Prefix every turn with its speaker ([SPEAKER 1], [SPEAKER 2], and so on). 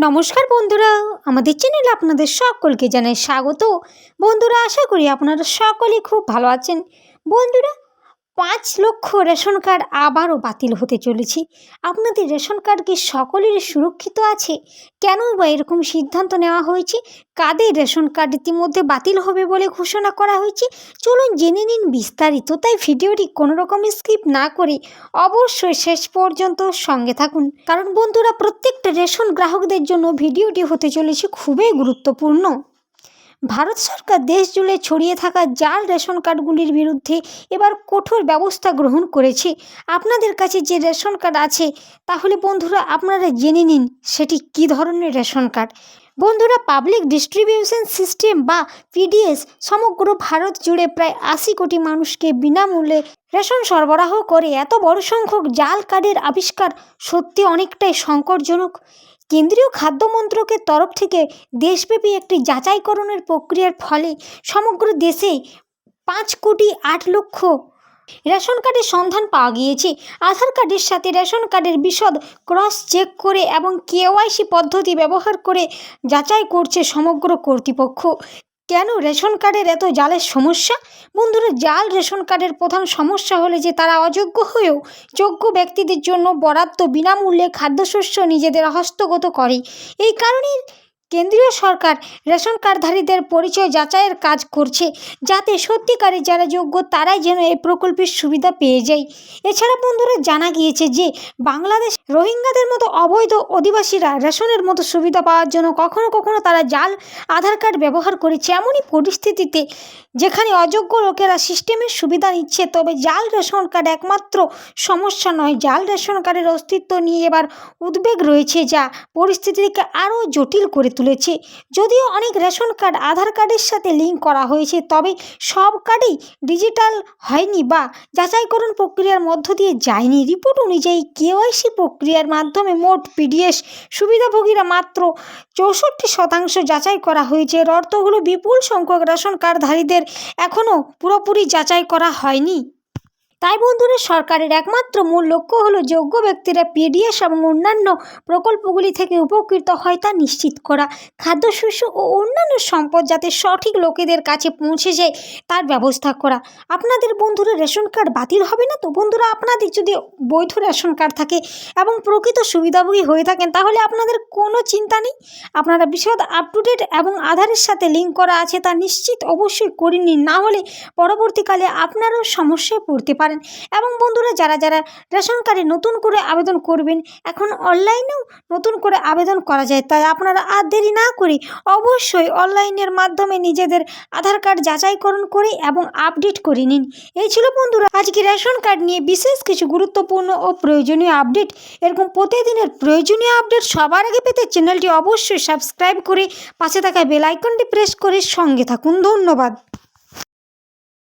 [SPEAKER 1] নমস্কার বন্ধুরা, আমাদের চ্যানেলে আপনাদের সকলকে জানাই স্বাগত। বন্ধুরা, আশা করি আপনারা সকলেই খুব ভালো আছেন। বন্ধুরা, ৫ লক্ষ রেশন কার্ড আবারও বাতিল হতে চলেছে। আপনাদের রেশন কার্ড কি সকলেরই সুরক্ষিত আছে? কেন বা এরকম সিদ্ধান্ত নেওয়া হয়েছে? কাদের রেশন কার্ড ইতিমধ্যে বাতিল হবে বলে ঘোষণা করা হয়েছে? চলুন জেনে নিন বিস্তারিত। তাই ভিডিওটি কোনো রকম স্কিপ না করে অবশ্যই শেষ পর্যন্ত সঙ্গে থাকুন, কারণ বন্ধুরা প্রত্যেকটা রেশন গ্রাহকদের জন্য ভিডিওটি হতে চলেছে খুবই গুরুত্বপূর্ণ। ভারত সরকার দেশ জুড়ে ছড়িয়ে থাকা জাল রেশন কার্ডগুলির বিরুদ্ধে এবার কঠোর ব্যবস্থা গ্রহণ করেছে। আপনাদের কাছে যে রেশন কার্ড আছে, তাহলে বন্ধুরা আপনারা জেনে নিন সেটি কী ধরনের রেশন কার্ড। বন্ধুরা, পাবলিক ডিস্ট্রিবিউশন সিস্টেম বা পিডিএস সমগ্র ভারত জুড়ে প্রায় ৮০ কোটি মানুষকে বিনামূল্যে রেশন সরবরাহ করে। এত বড় সংখ্যক জাল কার্ডের আবিষ্কার সত্যি অনেকটাই সংকটজনক। কেন্দ্রীয় খাদ্য মন্ত্রকের তরফ থেকে দেশব্যাপী একটি যাচাইকরণের প্রক্রিয়ার ফলে সমগ্র দেশে ৫,৮,০০,০০০ রেশন কার্ডের সন্ধান পাওয়া গিয়েছে। আধার কার্ডের সাথে রেশন কার্ডের বিশদ ক্রস চেক করে এবং কেওয়াইসি পদ্ধতি ব্যবহার করে যাচাই করছে সমগ্র কর্তৃপক্ষ। কেন রেশন কার্ডের এত জালের সমস্যা? বন্ধুরা, জাল রেশন কার্ডের প্রধান সমস্যা হলো যে তারা অযোগ্য হয়েও যোগ্য ব্যক্তিদের জন্য বরাদ্দ বিনামূল্যে খাদ্যশস্য নিজেদের হস্তগত করে। এই কারণেই কেন্দ্রীয় সরকার রেশন কার্ডধারীদের পরিচয় যাচাইয়ের কাজ করছে, যাতে সত্যিকারের যারা যোগ্য তারাই যেন এই প্রকল্পের সুবিধা পেয়ে যায়। এছাড়া বন্ধুরা, জানা গিয়েছে যে বাংলাদেশ রোহিঙ্গাদের মতো অবৈধ অধিবাসীরা রেশনের মতো সুবিধা পাওয়ার জন্য কখনো কখনো তারা জাল আধার কার্ড ব্যবহার করেছে। এমনই পরিস্থিতিতে যেখানে অযোগ্য লোকেরা সিস্টেমের সুবিধা নিচ্ছে, তবে জাল রেশন কার্ড একমাত্র সমস্যা নয়। জাল রেশন কার্ডের অস্তিত্ব নিয়ে এবার উদ্বেগ রয়েছে, যা পরিস্থিতিকে আরও জটিল করে তুলেছে। যদিও অনেক রেশন কার্ড আধার কার্ডের সাথে লিঙ্ক করা হয়েছে, তবে সব কার্ডই ডিজিটাল হয়নি বা যাচাইকরণ প্রক্রিয়ার মধ্য দিয়ে যায়নি। রিপোর্ট অনুযায়ী কেওয়াইসি প্রক্রিয়ার মাধ্যমে মোট পিডিএস সুবিধাভোগীরা মাত্র ৬৪% যাচাই করা হয়েছে। এর অর্থ হলো বিপুল সংখ্যক রেশন কার্ডধারীদের এখনও পুরোপুরি যাচাই করা হয়নি। তাই বন্ধুরা, সরকারের একমাত্র মূল লক্ষ্য হলো যোগ্য ব্যক্তিরা পিডিএস এবং অন্যান্য প্রকল্পগুলি থেকে উপকৃত হয় তা নিশ্চিত করা। খাদ্যশস্য ও অন্যান্য সম্পদ যাতে সঠিক লোকেদের কাছে পৌঁছে যায় তার ব্যবস্থা করা। আপনাদের বন্ধুরা রেশন কার্ড বাতিল হবে না তো? বন্ধুরা, আপনাদের যদি বৈধ রেশন কার্ড থাকে এবং প্রকৃত সুবিধাভোগী হয়ে থাকেন, তাহলে আপনাদের কোনো চিন্তা নেই। আপনারা বিশদ আপ টু ডেট এবং আধারের সাথে লিঙ্ক করা আছে তা নিশ্চিত অবশ্যই করে নিন, না হলে পরবর্তীকালে আপনারাও সমস্যায় পড়তে পারেন। এবং বন্ধুরা, যারা যারা রেশন কার্ডে নতুন করে আবেদন করবেন, এখন অনলাইনেও নতুন করে আবেদন করা যায়, তাই আপনারা আর দেরি না করে অবশ্যই অনলাইনের মাধ্যমে নিজেদের আধার কার্ড যাচাইকরণ করে এবং আপডেট করে নিন। এই ছিল বন্ধুরা আজকে রেশন কার্ড নিয়ে বিশেষ কিছু গুরুত্বপূর্ণ ও প্রয়োজনীয় আপডেট। এরকম প্রতিদিনের প্রয়োজনীয় আপডেট সবার আগে পেতে চ্যানেলটি অবশ্যই সাবস্ক্রাইব করে পাশে থাকা বেল আইকনটি প্রেস করে সঙ্গে থাকুন। ধন্যবাদ।